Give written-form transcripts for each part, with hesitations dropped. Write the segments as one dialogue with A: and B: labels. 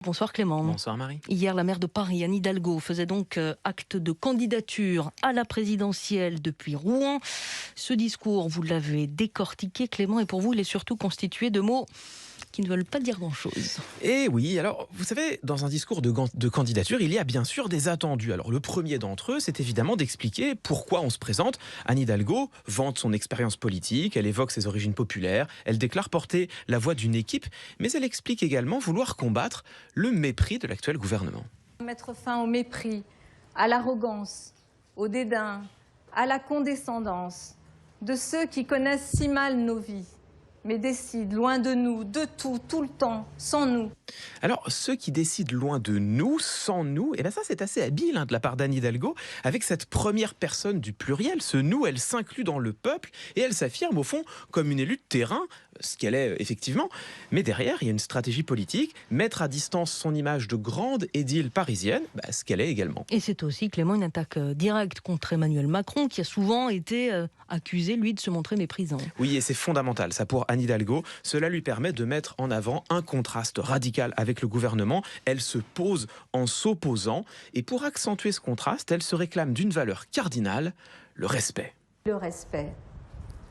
A: Bonsoir Clément.
B: Bonsoir Marie.
A: Hier, la maire de Paris, Anne Hidalgo, faisait donc acte de candidature à la présidentielle depuis Rouen. Ce discours, vous l'avez décortiqué Clément, et pour vous, il est surtout constitué de mots qui ne veulent pas dire grand-chose.
B: Et oui, alors vous savez, dans un discours de candidature, il y a bien sûr des attendus. Alors le premier d'entre eux, c'est évidemment d'expliquer pourquoi on se présente. Anne Hidalgo vante son expérience politique, elle évoque ses origines populaires, elle déclare porter la voix d'une équipe, mais elle explique également vouloir combattre le mépris de l'actuel gouvernement.
C: Mettre fin au mépris, à l'arrogance, au dédain, à la condescendance de ceux qui connaissent si mal nos vies, mais décident loin de nous, de tout le temps, sans nous.
B: Alors, ceux qui décident loin de nous, sans nous, et bien ça c'est assez habile de la part d'Anne Hidalgo, avec cette première personne du pluriel, ce nous, elle s'inclut dans le peuple et elle s'affirme au fond comme une élue de terrain, ce qu'elle est effectivement. Mais derrière, il y a une stratégie politique, mettre à distance son image de grande édile parisienne, ce qu'elle est également.
A: Et c'est aussi, Clément, une attaque directe contre Emmanuel Macron, qui a souvent été accusé, lui, de se montrer méprisant.
B: Oui, et c'est fondamental, ça pour Anne Hidalgo. Cela lui permet de mettre en avant un contraste radical avec le gouvernement. Elle se pose en s'opposant. Et pour accentuer ce contraste, elle se réclame d'une valeur cardinale, le respect.
C: Le respect.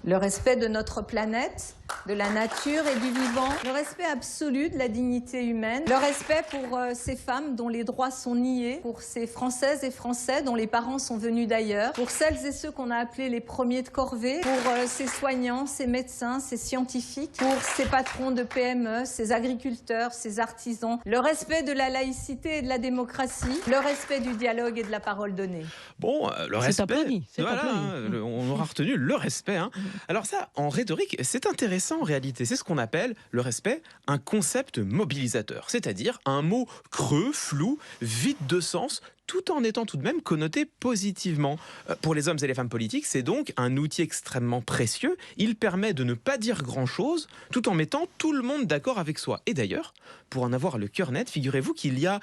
C: Le respect de notre planète, de la nature et du vivant. Le respect absolu de la dignité humaine. Le respect pour ces femmes dont les droits sont niés. Pour ces Françaises et Français dont les parents sont venus d'ailleurs. Pour celles et ceux qu'on a appelés les premiers de corvée. Pour ces soignants, ces médecins, ces scientifiques. Pour ces patrons de PME, ces agriculteurs, ces artisans. Le respect de la laïcité et de la démocratie. Le respect du dialogue et de la parole donnée.
B: Bon, le respect,
A: c'est
B: voilà, on aura retenu le respect. Alors ça, en rhétorique, c'est intéressant en réalité. C'est ce qu'on appelle, le respect, un concept mobilisateur. C'est-à-dire un mot creux, flou, vide de sens, tout en étant tout de même connoté positivement. Pour les hommes et les femmes politiques, c'est donc un outil extrêmement précieux. Il permet de ne pas dire grand-chose, tout en mettant tout le monde d'accord avec soi. Et d'ailleurs, pour en avoir le cœur net, figurez-vous qu'il y a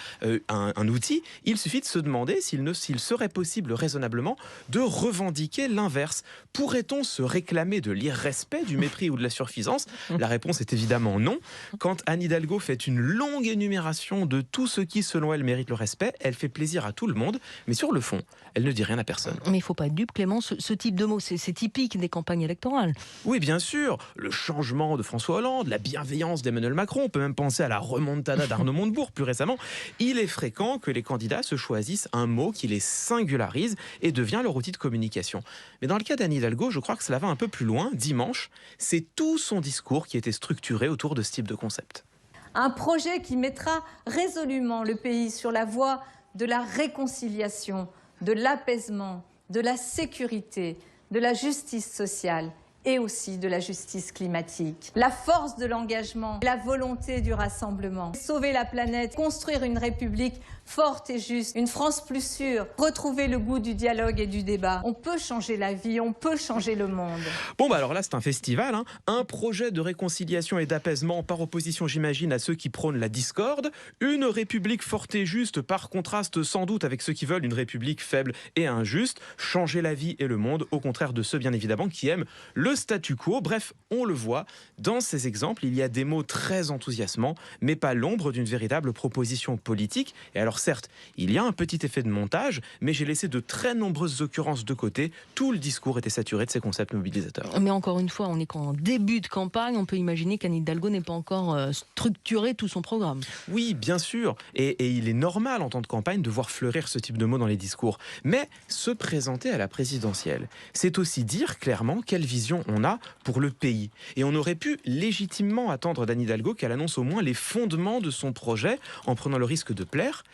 B: un outil. Il suffit de se demander s'il serait possible raisonnablement de revendiquer l'inverse. Pourrait-on se réclamer de l'irrespect, du mépris ou de la suffisance? La réponse est évidemment non. Quand Anne Hidalgo fait une longue énumération de tout ce qui, selon elle, mérite le respect, elle fait plaisir à tout le monde, mais sur le fond, elle ne dit rien à personne.
A: Mais il ne faut pas être dupe, Clément, ce type de mots, c'est typique des campagnes électorales.
B: Oui, bien sûr, le changement de François Hollande, la bienveillance d'Emmanuel Macron, on peut même penser à la remontada d'Arnaud Montebourg plus récemment. Il est fréquent que les candidats se choisissent un mot qui les singularise et devient leur outil de communication. Mais dans le cas d'Anne Hidalgo, je crois que cela va un peu plus loin. Dimanche, c'est tout son discours qui était structuré autour de ce type de concept.
C: Un projet qui mettra résolument le pays sur la voie de la réconciliation, de l'apaisement, de la sécurité, de la justice sociale et aussi de la justice climatique. La force de l'engagement, la volonté du rassemblement. Sauver la planète, construire une république forte et juste, une France plus sûre, retrouver le goût du dialogue et du débat. On peut changer la vie, on peut changer le monde.
B: Bon, alors là, c'est un festival, un projet de réconciliation et d'apaisement par opposition, j'imagine, à ceux qui prônent la discorde, une république forte et juste par contraste sans doute avec ceux qui veulent une république faible et injuste, changer la vie et le monde, au contraire de ceux, bien évidemment, qui aiment le statu quo. Bref, on le voit, dans ces exemples, il y a des mots très enthousiasmants, mais pas l'ombre d'une véritable proposition politique. Et alors certes, il y a un petit effet de montage, mais j'ai laissé de très nombreuses occurrences de côté. Tout le discours était saturé de ces concepts mobilisateurs.
A: Mais encore une fois, on n'est qu'en début de campagne, on peut imaginer qu'Anne Hidalgo n'ait pas encore structuré tout son programme.
B: Oui, bien sûr, et il est normal en temps de campagne de voir fleurir ce type de mots dans les discours. Mais se présenter à la présidentielle, c'est aussi dire clairement quelle vision on a pour le pays. Et on aurait pu légitimement attendre d'Anne Hidalgo qu'elle annonce au moins les fondements de son projet, en prenant le risque de plaire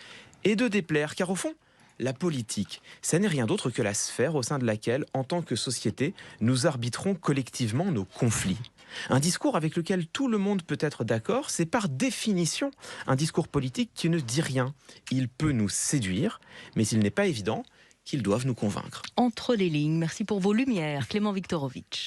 B: et de déplaire, car au fond, la politique, ça n'est rien d'autre que la sphère au sein de laquelle, en tant que société, nous arbitrons collectivement nos conflits. Un discours avec lequel tout le monde peut être d'accord, c'est par définition un discours politique qui ne dit rien. Il peut nous séduire, mais il n'est pas évident qu'ils doivent nous convaincre.
A: Entre les lignes, merci pour vos lumières, Clément Viktorovitch.